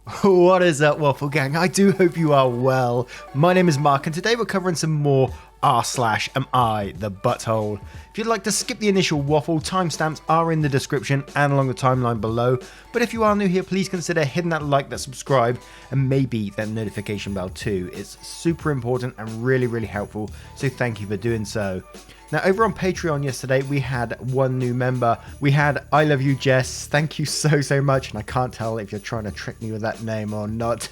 What is up, Waffle Gang? I do hope you are well. My name is Mark, and today we're covering some more r/am I the butthole. If you'd like to skip the initial waffle, timestamps are in the description and along the timeline below. But if you are new here, please consider hitting that like, that subscribe, and maybe that notification bell too. It's super important and really helpful, so thank you for doing so. Now, over on Patreon yesterday, we had one new member. We had I Love You Jess. Thank you so much. And I can't tell if you're trying to trick me with that name or not.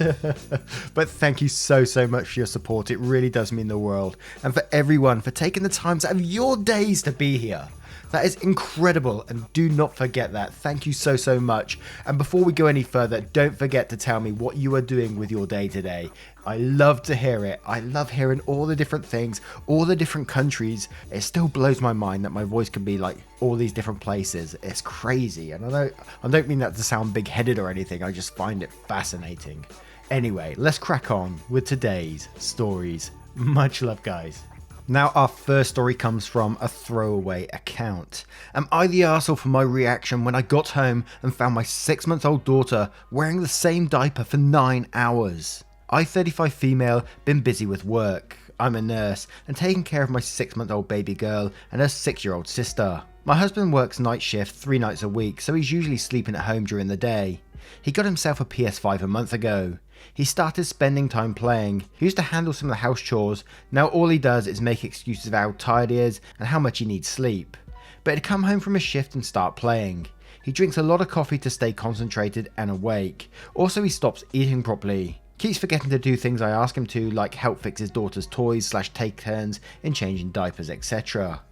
But thank you so much for your support. It really does mean the world. And for everyone for taking the time out of your days to be here. That is incredible, and do not forget that. Thank you so much. And before we go any further, don't forget to tell me what you are doing with your day today. I love to hear it. I love hearing all the different things, all the different countries. It still blows my mind that my voice can be like all these different places. It's crazy. And I don't mean that to sound big-headed or anything. I just find it fascinating. Anyway, let's crack on with today's stories. Much love, guys. Now, our first story comes from a throwaway account. Am I the arsehole for my reaction when I got home and found my 6-month-old daughter wearing the same diaper for 9 hours? I, 35 female, been busy with work. I'm a nurse and taking care of my 6-month-old baby girl and her 6-year-old sister. My husband works night shift 3 nights a week, so he's usually sleeping at home during the day. He got himself a PS5 a month ago. He started spending time playing. He used to handle some of the house chores. Now all he does is make excuses of how tired he is and how much he needs sleep. But he'd come home from his shift and start playing. He drinks a lot of coffee to stay concentrated and awake. Also, he stops eating properly. Keeps forgetting to do things I ask him to, like help fix his daughter's toys / take turns in changing diapers, etc.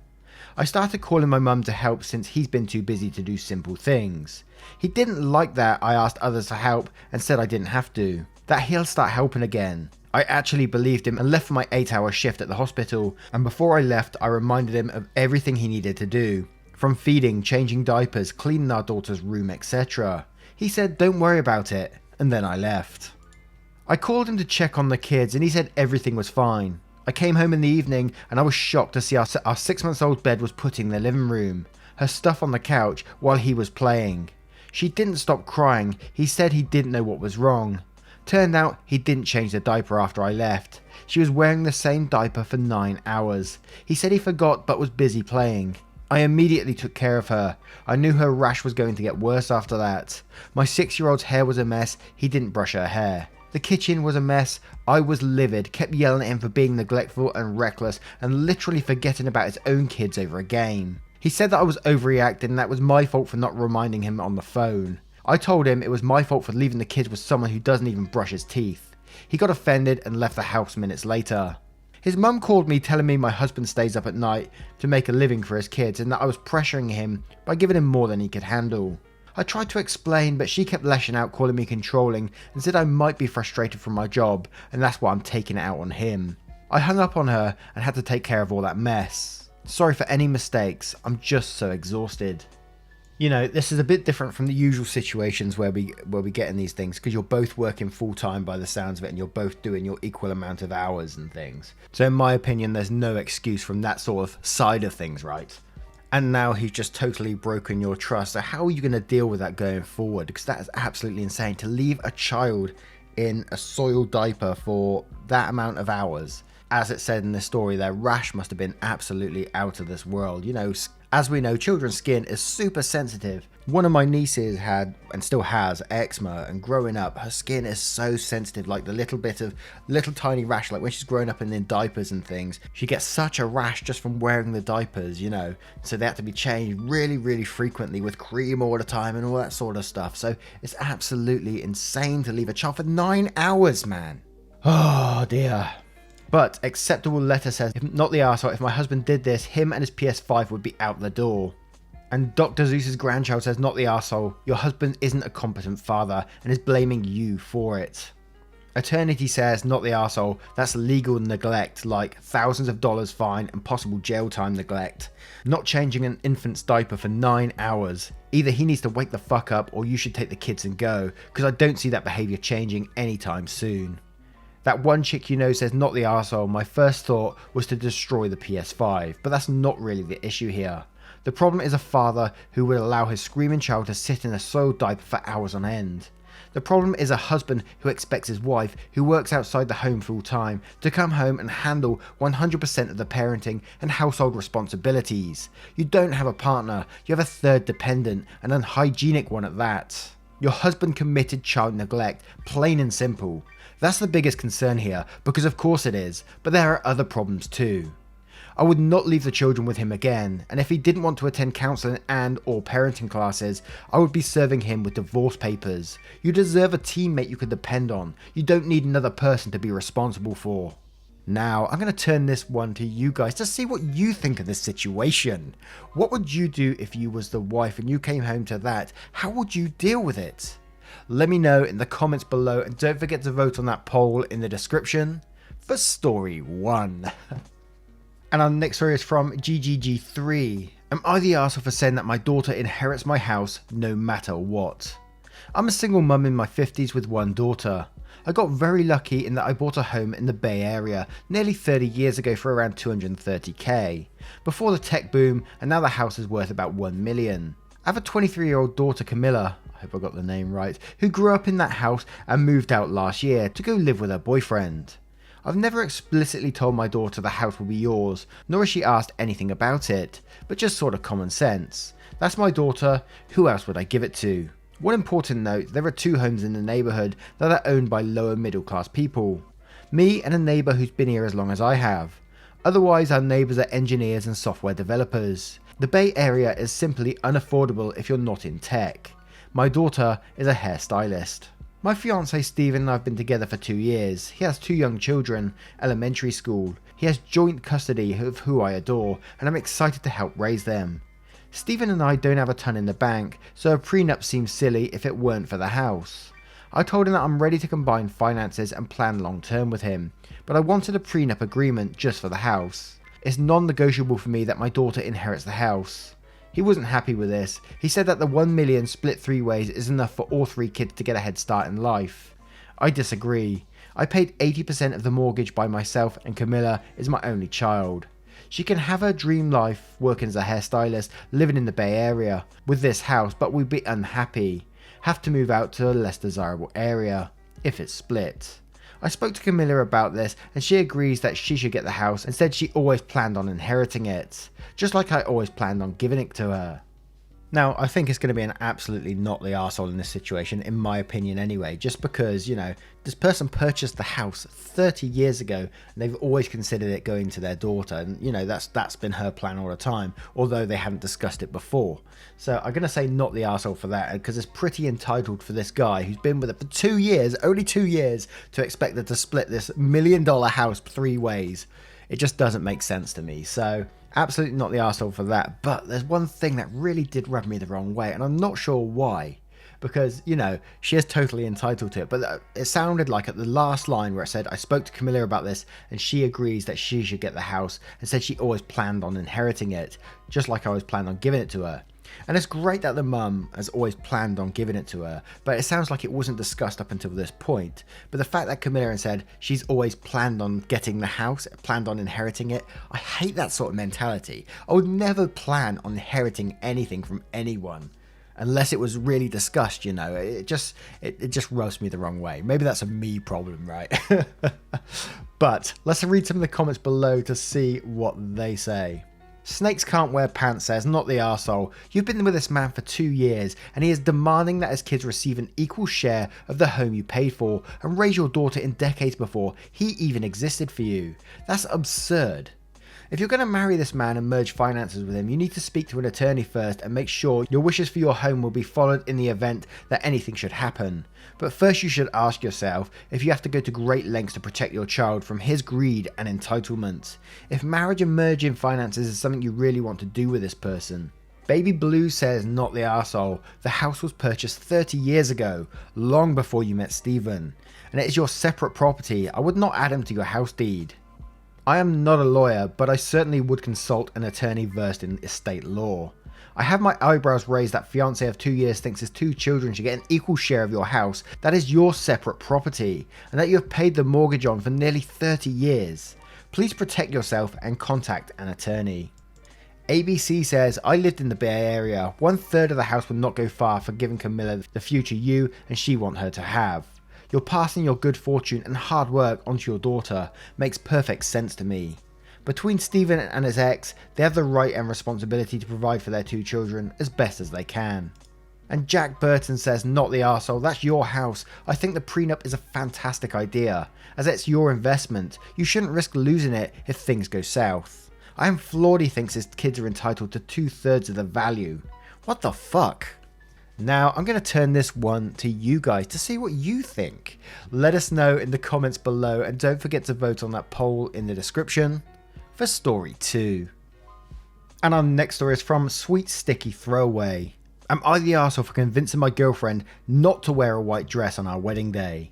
I started calling my mum to help since he's been too busy to do simple things. He didn't like that I asked others to help and said I didn't have to. That he'll start helping again. I actually believed him and left for my 8-hour shift at the hospital, and before I left I reminded him of everything he needed to do. From feeding, changing diapers, cleaning our daughter's room, etc. He said don't worry about it, and then I left. I called him to check on the kids and he said everything was fine. I came home in the evening and I was shocked to see our 6-month-old bed was put in the living room, her stuff on the couch while he was playing. She didn't stop crying. He said he didn't know what was wrong. Turned out he didn't change the diaper after I left. She was wearing the same diaper for 9 hours. He said he forgot but was busy playing. I immediately took care of her. I knew her rash was going to get worse after that. My 6-year-old's hair was a mess. He didn't brush her hair. The kitchen was a mess. I was livid, kept yelling at him for being neglectful and reckless and literally forgetting about his own kids over a game. He said that I was overreacting and that was my fault for not reminding him on the phone. I told him it was my fault for leaving the kids with someone who doesn't even brush his teeth. He got offended and left the house minutes later. His mum called me telling me my husband stays up at night to make a living for his kids and that I was pressuring him by giving him more than he could handle. I tried to explain, but she kept lashing out, calling me controlling and said I might be frustrated from my job and that's why I'm taking it out on him. I hung up on her and had to take care of all that mess. Sorry for any mistakes, I'm just so exhausted. You know, this is a bit different from the usual situations where we get in these things because you're both working full time by the sounds of it and you're both doing your equal amount of hours and things. So in my opinion, there's no excuse from that sort of side of things, right? And now he's just totally broken your trust. So how are you going to deal with that going forward? Because that is absolutely insane to leave a child in a soiled diaper for that amount of hours. As it said in the story, their rash must have been absolutely out of this world. You know, as we know, children's skin is super sensitive. One of my nieces had, and still has, eczema, and growing up, her skin is so sensitive, like the little tiny rash, like when she's growing up in the diapers and things, she gets such a rash just from wearing the diapers, you know, so they have to be changed really frequently with cream all the time and all that sort of stuff. So it's absolutely insane to leave a child for 9 hours, man. Oh dear. But acceptable letter says, if not the arsehole, if my husband did this, him and his PS5 would be out the door. And Dr. Zeus's grandchild says, not the arsehole, your husband isn't a competent father and is blaming you for it. Eternity says, not the arsehole, that's legal neglect, like thousands of dollars fine and possible jail time neglect. Not changing an infant's diaper for 9 hours. Either he needs to wake the fuck up or you should take the kids and go, because I don't see that behaviour changing anytime soon. That one chick you know says, not the arsehole, my first thought was to destroy the PS5, but that's not really the issue here. The problem is a father who would allow his screaming child to sit in a soiled diaper for hours on end. The problem is a husband who expects his wife, who works outside the home full time, to come home and handle 100% of the parenting and household responsibilities. You don't have a partner, you have a third dependent, an unhygienic one at that. Your husband committed child neglect, plain and simple. That's the biggest concern here, because of course it is, but there are other problems too. I would not leave the children with him again, and if he didn't want to attend counselling and or parenting classes, I would be serving him with divorce papers. You deserve a teammate you can depend on. You don't need another person to be responsible for. Now, I'm going to turn this one to you guys to see what you think of this situation. What would you do if you was the wife and you came home to that? How would you deal with it? Let me know in the comments below, and don't forget to vote on that poll in the description for story 1. And our next story is from GGG3. Am I the arsehole for saying that my daughter inherits my house no matter what? I'm a single mum in my 50s with one daughter. I got very lucky in that I bought a home in the Bay Area nearly 30 years ago for around 230k, before the tech boom, and now the house is worth about 1 million. I have a 23-year-old daughter, Camilla, I hope I got the name right, who grew up in that house and moved out last year to go live with her boyfriend. I've never explicitly told my daughter the house will be yours, nor has she asked anything about it, but just sort of common sense. That's my daughter, who else would I give it to? One important note, there are 2 homes in the neighbourhood that are owned by lower middle class people. Me and a neighbour who's been here as long as I have. Otherwise our neighbours are engineers and software developers. The Bay Area is simply unaffordable if you're not in tech. My daughter is a hairstylist. My fiance Stephen and I have been together for 2 years. He has 2 young children, elementary school. He has joint custody of who I adore, and I'm excited to help raise them. Stephen and I don't have a ton in the bank, so a prenup seems silly if it weren't for the house. I told him that I'm ready to combine finances and plan long term with him, but I wanted a prenup agreement just for the house. It's non-negotiable for me that my daughter inherits the house. He wasn't happy with this. He said that the 1 million split 3 ways is enough for all 3 kids to get a head start in life. I disagree. I paid 80% of the mortgage by myself, and Camilla is my only child. She can have her dream life working as a hairstylist, living in the Bay Area with this house, but we'd be unhappy. Have to move out to a less desirable area if it's split. I spoke to Camilla about this, and she agrees that she should get the house and said she always planned on inheriting it, just like I always planned on giving it to her. Now, I think it's going to be an absolutely not the arsehole in this situation, in my opinion anyway, just because, you know, this person purchased the house 30 years ago, and they've always considered it going to their daughter, and, you know, that's been her plan all the time, although they haven't discussed it before. So I'm going to say not the arsehole for that, because it's pretty entitled for this guy who's been with it for 2 years, only 2 years, to expect her to split this $1 million house 3 ways. It just doesn't make sense to me, so absolutely not the arsehole for that. But there's one thing that really did rub me the wrong way, and I'm not sure why. Because, you know, she is totally entitled to it. But it sounded like at the last line where it said, I spoke to Camilla about this, and she agrees that she should get the house, and said she always planned on inheriting it, just like I always planned on giving it to her. And it's great that the mum has always planned on giving it to her, but it sounds like it wasn't discussed up until this point. But the fact that Camilla said she's always planned on getting the house, planned on inheriting it, I hate that sort of mentality. I would never plan on inheriting anything from anyone unless it was really discussed, you know. It just rubs me the wrong way. Maybe that's a me problem, right? But let's read some of the comments below to see what they say. Snakes Can't Wear Pants says, not the arsehole. You've been with this man for 2 years, and he is demanding that his kids receive an equal share of the home you paid for and raise your daughter in decades before he even existed for you. That's absurd. If you're going to marry this man and merge finances with him, you need to speak to an attorney first and make sure your wishes for your home will be followed in the event that anything should happen. But first you should ask yourself if you have to go to great lengths to protect your child from his greed and entitlement. If marriage and merging finances is something you really want to do with this person. Baby Blue says, not the arsehole. The house was purchased 30 years ago, long before you met Stephen. And it is your separate property. I would not add him to your house deed. I am not a lawyer, but I certainly would consult an attorney versed in estate law. I have my eyebrows raised that fiance of 2 years thinks his 2 children should get an equal share of your house. That is your separate property, and that you have paid the mortgage on for nearly 30 years. Please protect yourself and contact an attorney. ABC says, I lived in the Bay Area. 1/3 of the house would not go far for giving Camilla the future you and she want her to have. You're passing your good fortune and hard work onto your daughter. Makes perfect sense to me. Between Stephen and his ex, they have the right and responsibility to provide for their 2 children as best as they can. And Jack Burton says, not the arsehole, that's your house. I think the prenup is a fantastic idea, as it's your investment. You shouldn't risk losing it if things go south. I am floored he thinks his kids are entitled to 2/3 of the value. What the fuck? Now, I'm going to turn this one to you guys to see what you think. Let us know in the comments below, and don't forget to vote on that poll in the description for story 2. And our next story is from Sweet Sticky Throwaway. Am I the arsehole for convincing my girlfriend not to wear a white dress on our wedding day?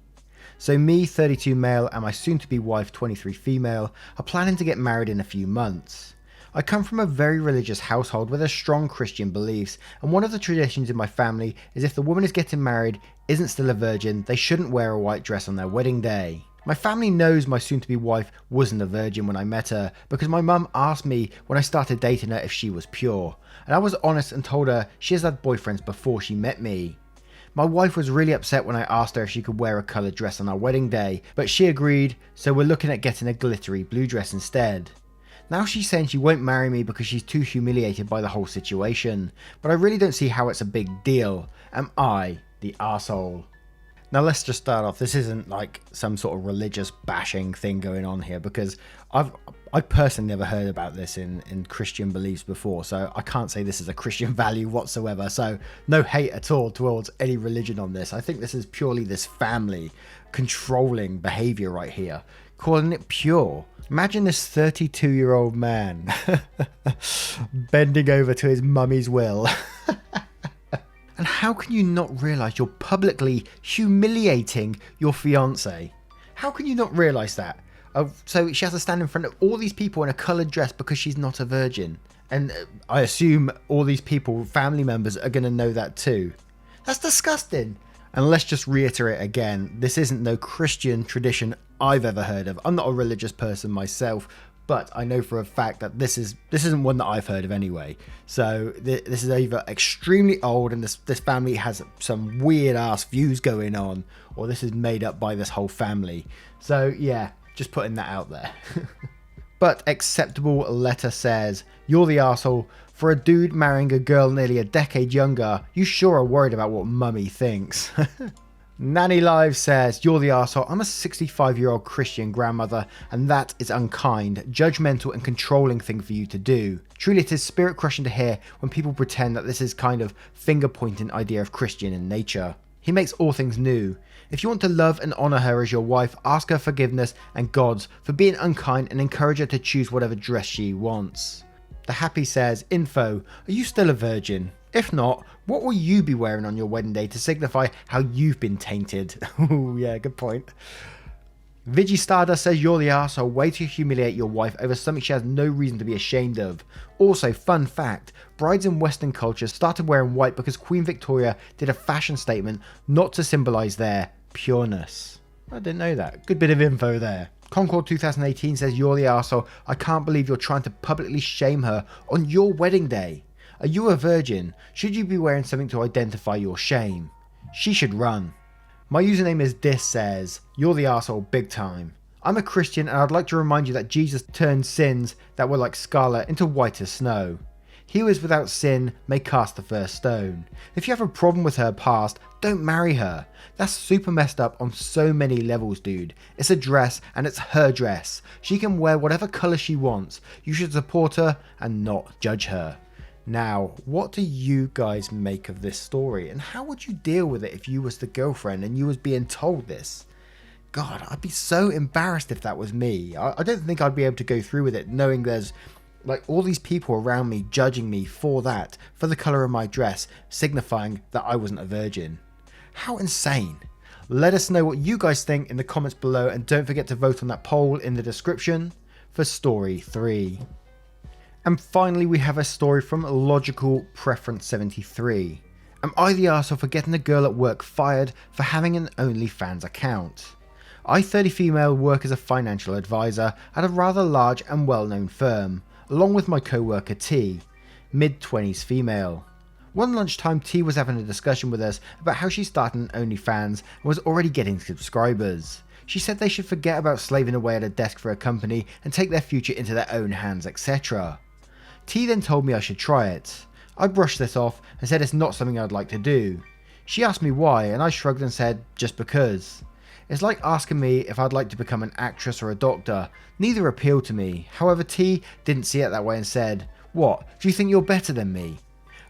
So me, 32 male, and my soon-to-be wife, 23 female, are planning to get married in a few months. I come from a very religious household with a strong Christian beliefs, and one of the traditions in my family is if the woman is getting married isn't still a virgin, they shouldn't wear a white dress on their wedding day. My family knows my soon-to-be wife wasn't a virgin when I met her, because my mum asked me when I started dating her if she was pure, and I was honest and told her she has had boyfriends before she met me. My wife was really upset when I asked her if she could wear a coloured dress on our wedding day, but she agreed, so we're looking at getting a glittery blue dress instead. Now she's saying she won't marry me because she's too humiliated by the whole situation, but I really don't see how it's a big deal. Am I the arsehole? Now let's just start off, this isn't like some sort of religious bashing thing going on here, because I personally never heard about this in Christian beliefs before, so I can't say this is a Christian value whatsoever, so no hate at all towards any religion on this. I think this is purely this family controlling behaviour right here, calling it pure. Imagine this 32-year-old man bending over to his mummy's will. And how can you not realise you're publicly humiliating your fiancé? How can you not realise that? So she has to stand in front of all these people in a coloured dress because she's not a virgin. And I assume all these people, family members, are going to know that too. That's disgusting. And let's just reiterate again, this isn't no Christian tradition I've ever heard of. I'm not a religious person myself, but I know for a fact that this isn't one that I've heard of anyway. So this is either extremely old and this family has some weird ass views going on, or this is made up by this whole family. So yeah, just putting that out there. But acceptable letter says, you're the arsehole. For a dude marrying a girl nearly a decade younger, you sure are worried about what mummy thinks. Nanny Live says, you're the arsehole. I'm a 65-year-old Christian grandmother, and that is unkind, judgmental and controlling thing for you to do. Truly it is spirit crushing to hear when people pretend that this is kind of finger-pointing idea of Christian in nature. He makes all things new. If you want to love and honour her as your wife, ask her forgiveness and God's for being unkind and encourage her to choose whatever dress she wants. The Happy says, info, are you still a virgin? If not, what will you be wearing on your wedding day to signify how you've been tainted? Ooh, yeah, good point. Vigi Stardust says, you're the arsehole, way to humiliate your wife over something she has no reason to be ashamed of. Also, fun fact, brides in Western culture started wearing white because Queen Victoria did a fashion statement not to symbolise their pureness. I didn't know that. Good bit of info there. Concord 2018 says, you're the arsehole, I can't believe you're trying to publicly shame her on your wedding day. Are you a virgin? Should you be wearing something to identify your shame? She should run. My username is Dis says, you're the arsehole big time. I'm a Christian and I'd like to remind you that Jesus turned sins that were like scarlet into white as snow. He who is without sin may cast the first stone. If you have a problem with her past, don't marry her. That's super messed up on so many levels, dude. It's a dress and it's her dress. She can wear whatever colour she wants. You should support her and not judge her. Now, what do you guys make of this story, and how would you deal with it if you was the girlfriend and you was being told this? God, I'd be so embarrassed if that was me. I don't think I'd be able to go through with it knowing there's like all these people around me judging me for that, for the colour of my dress, signifying that I wasn't a virgin. How insane. Let us know what you guys think in the comments below, and don't forget to vote on that poll in the description for story 3. And finally, we have a story from Logical Preference 73. Am I the arsehole for getting a girl at work fired for having an OnlyFans account? I, 30 female, work as a financial advisor at a rather large and well-known firm. along with my co-worker T, mid-20s female. One lunchtime, T was having a discussion with us about how she started an OnlyFans and was already getting subscribers. She said they should forget about slaving away at a desk for a company and take their future into their own hands, etc. T then told me I should try it. I brushed this off and said it's not something I'd like to do. She asked me why, and I shrugged and said, just because. It's like asking me if I'd like to become an actress or a doctor. Neither appealed to me. However, T didn't see it that way and said, "What, do you think you're better than me?"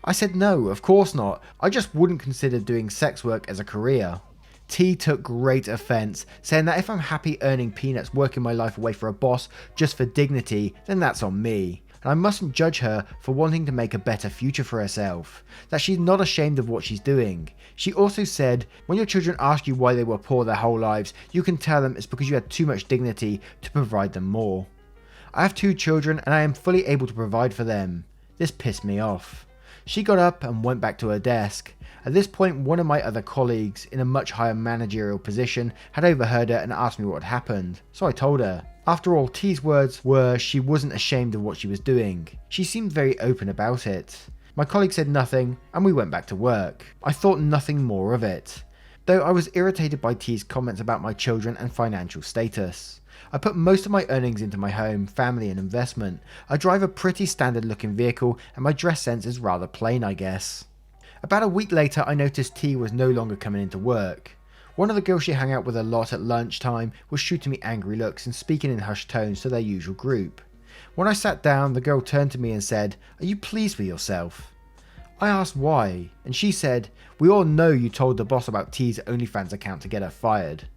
I said no, of course not. I just wouldn't consider doing sex work as a career. T took great offence, saying that if I'm happy earning peanuts working my life away for a boss just for dignity, then that's on me. And I mustn't judge her for wanting to make a better future for herself, that she's not ashamed of what she's doing. She also said, when your children ask you why they were poor their whole lives, you can tell them it's because you had too much dignity to provide them more. I have 2 children and I am fully able to provide for them. This pissed me off. She got up and went back to her desk. At this point, one of my other colleagues, in a much higher managerial position, had overheard her and asked me what had happened, so I told her. After all, T's words were she wasn't ashamed of what she was doing. She seemed very open about it. My colleague said nothing, and we went back to work. I thought nothing more of it, though I was irritated by T's comments about my children and financial status. I put most of my earnings into my home, family and investment. I drive a pretty standard looking vehicle and my dress sense is rather plain, I guess. About a week later, I noticed T was no longer coming into work. One of the girls she hung out with a lot at lunchtime was shooting me angry looks and speaking in hushed tones to their usual group. When I sat down, the girl turned to me and said, "Are you pleased with yourself?" I asked why, and she said, "We all know you told the boss about T's OnlyFans account to get her fired."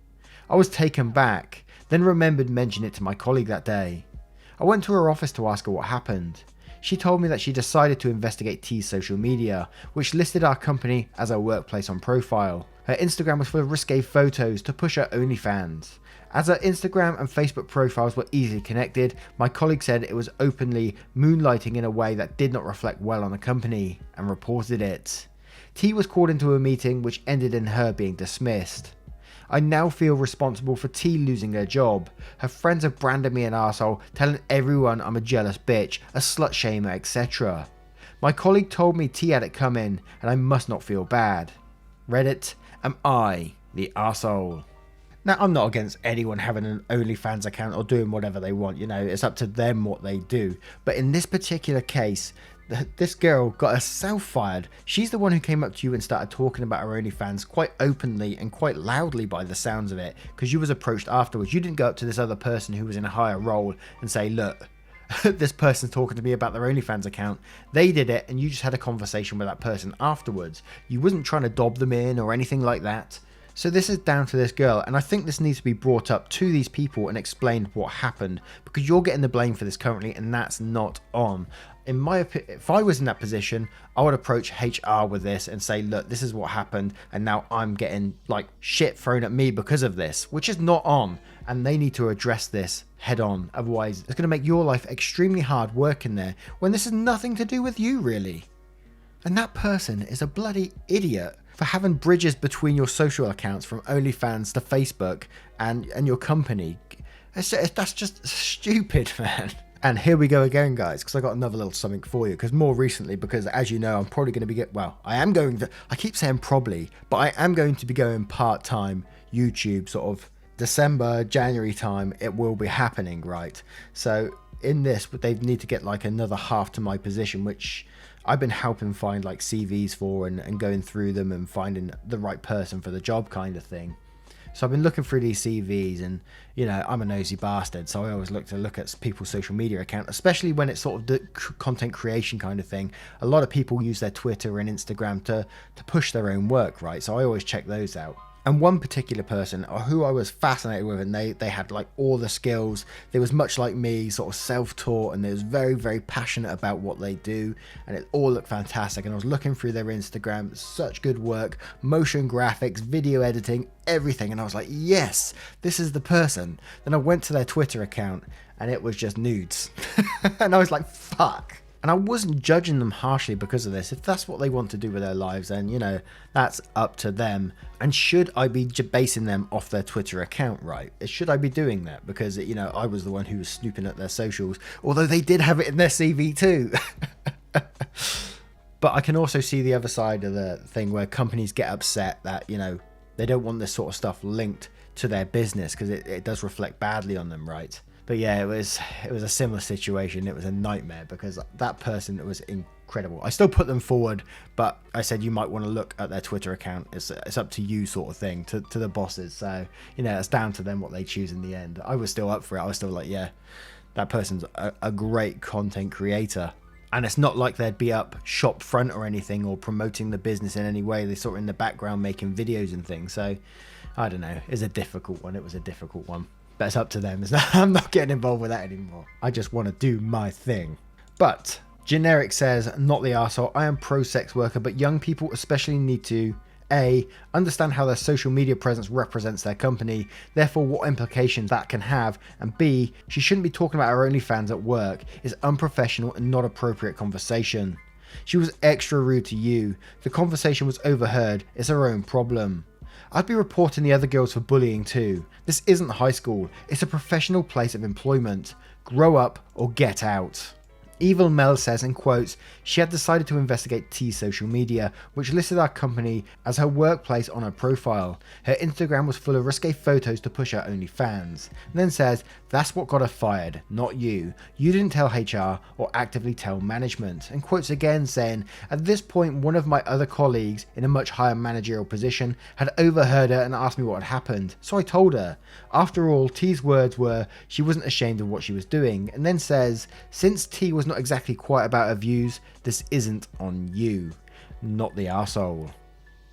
I was taken back, then remembered mentioning it to my colleague that day. I went to her office to ask her what happened. She told me that she decided to investigate T's social media, which listed our company as her workplace on profile. Her Instagram was full of risque photos to push her OnlyFans. As her Instagram and Facebook profiles were easily connected, my colleague said it was openly moonlighting in a way that did not reflect well on the company, and reported it. T was called into a meeting which ended in her being dismissed. I now feel responsible for T losing her job. Her friends have branded me an arsehole, telling everyone I'm a jealous bitch, a slut shamer, etc. My colleague told me T had it coming, and I must not feel bad. Reddit, am I the arsehole? Now, I'm not against anyone having an OnlyFans account or doing whatever they want, it's up to them what they do. But in this particular case, this girl got herself fired. She's the one who came up to you and started talking about her OnlyFans quite openly and quite loudly by the sounds of it, because you was approached afterwards. You didn't go up to this other person who was in a higher role and say, "Look, this person's talking to me about their OnlyFans account." They did it and you just had a conversation with that person afterwards. You wasn't trying to dob them in or anything like that. So this is down to this girl, and I think this needs to be brought up to these people and explained what happened, because you're getting the blame for this currently and that's not on. In my opinion, if I was in that position, I would approach HR with this and say, "Look, this is what happened and now I'm getting like shit thrown at me because of this," which is not on, and they need to address this head on. Otherwise it's going to make your life extremely hard working there when this has nothing to do with you really. And that person is a bloody idiot for having bridges between your social accounts from OnlyFans to Facebook and your company. That's just stupid, man. And here we go again, guys, because I got another little something for you. Because more recently, because as you know, I'm probably going to be I keep saying probably, but I am going to be going part-time YouTube sort of December, January time. It will be happening, right? So in this, they need to get like another half to my position, which I've been helping find like CVs for and going through them and finding the right person for the job kind of thing. So I've been looking through these CVs and, I'm a nosy bastard. So I always look at people's social media account, especially when it's sort of the content creation kind of thing. A lot of people use their Twitter and Instagram to push their own work, right? So I always check those out. And one particular person who I was fascinated with, and they had like all the skills. They was much like me, sort of self-taught, and they was very, very passionate about what they do, and it all looked fantastic. And I was looking through their Instagram, such good work, motion graphics, video editing, everything, and I was like, yes, this is the person. Then I went to their Twitter account and it was just nudes. And I was like, fuck. And I wasn't judging them harshly because of this. If that's what they want to do with their lives, then, that's up to them. And should I be basing them off their Twitter account, right? Should I be doing that? Because, I was the one who was snooping at their socials, although they did have it in their CV too. But I can also see the other side of the thing where companies get upset that, they don't want this sort of stuff linked to their business because it does reflect badly on them, right? But yeah, it was a similar situation. It was a nightmare because that person was incredible. I still put them forward, but I said you might want to look at their Twitter account. It's up to you, sort of thing, to the bosses. So it's down to them what they choose in the end. I was still up for it. I was still like, yeah, that person's a great content creator. And it's not like they'd be up shop front or anything or promoting the business in any way. They're sort of in the background making videos and things. So I don't know. It's a difficult one. It was a difficult one. But it's up to them. I'm not getting involved with that anymore. I just want to do my thing. But Generic says, not the arsehole. I am pro sex worker, but young people especially need to A, understand how their social media presence represents their company, therefore what implications that can have, and B, she shouldn't be talking about her OnlyFans at work. It's unprofessional and not appropriate conversation. She was extra rude to you. The conversation was overheard. It's her own problem. I'd be reporting the other girls for bullying too. This isn't high school. It's a professional place of employment. Grow up or get out. Evil Mel says, in quotes, she had decided to investigate T's social media, which listed our company as her workplace on her profile. Her Instagram was full of risque photos to push her OnlyFans. And then says, that's what got her fired, not you. You didn't tell HR or actively tell management. And quotes again saying, at this point, one of my other colleagues in a much higher managerial position had overheard her and asked me what had happened. So I told her. After all, T's words were she wasn't ashamed of what she was doing. And then says, since T was not exactly quiet about her views, this isn't on you, not the arsehole.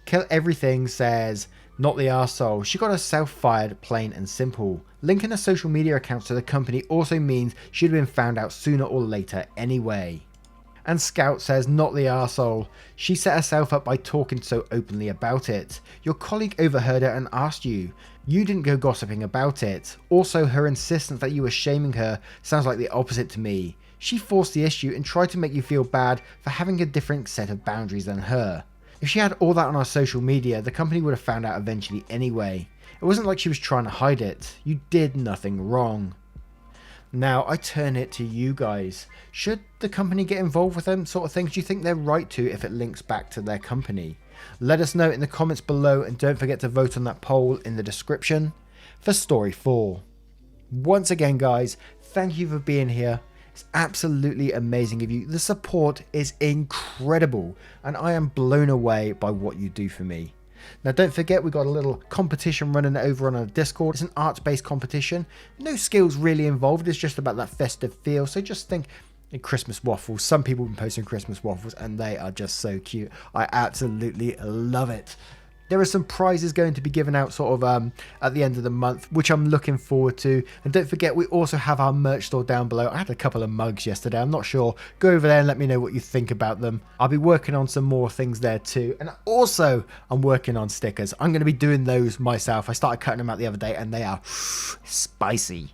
Kill Everything says, not the arsehole. She got herself fired, plain and simple. Linking her social media accounts to the company also means she'd have been found out sooner or later anyway. And Scout says, not the arsehole. She set herself up by talking so openly about it. Your colleague overheard her and asked you. You didn't go gossiping about it. Also, her insistence that you were shaming her sounds like the opposite to me. She forced the issue and tried to make you feel bad for having a different set of boundaries than her. If she had all that on our social media, the company would have found out eventually anyway. It wasn't like she was trying to hide it. You did nothing wrong. Now I turn it to you guys. Should the company get involved with them sort of things? Do you think they're right to if it links back to their company? Let us know in the comments below, and don't forget to vote on that poll in the description for story 4. Once again guys, thank you for being here. It's absolutely amazing of you. The support is incredible and I am blown away by what you do for me. Now don't forget, we got a little competition running over on our Discord. It's an arts-based competition. No skills really involved. It's just about that festive feel. So just think Christmas waffles. Some people have been posting Christmas waffles and they are just so cute. I absolutely love it. There are some prizes going to be given out sort of at the end of the month, which I'm looking forward to. And don't forget, we also have our merch store down below. I had a couple of mugs yesterday. I'm not sure. Go over there and let me know what you think about them. I'll be working on some more things there too. And also, I'm working on stickers. I'm going to be doing those myself. I started cutting them out the other day and they are spicy.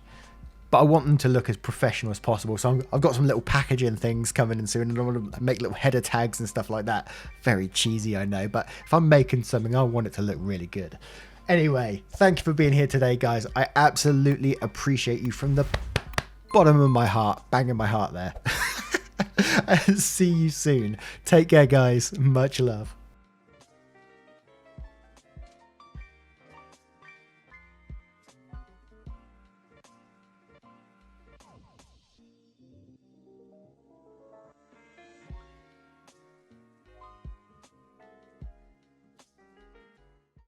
But I want them to look as professional as possible. So I've got some little packaging things coming in soon, and I want to make little header tags and stuff like that. Very cheesy, I know, but if I'm making something, I want it to look really good. Anyway, thank you for being here today, guys. I absolutely appreciate you from the bottom of my heart, banging my heart there. And see you soon. Take care, guys. Much love.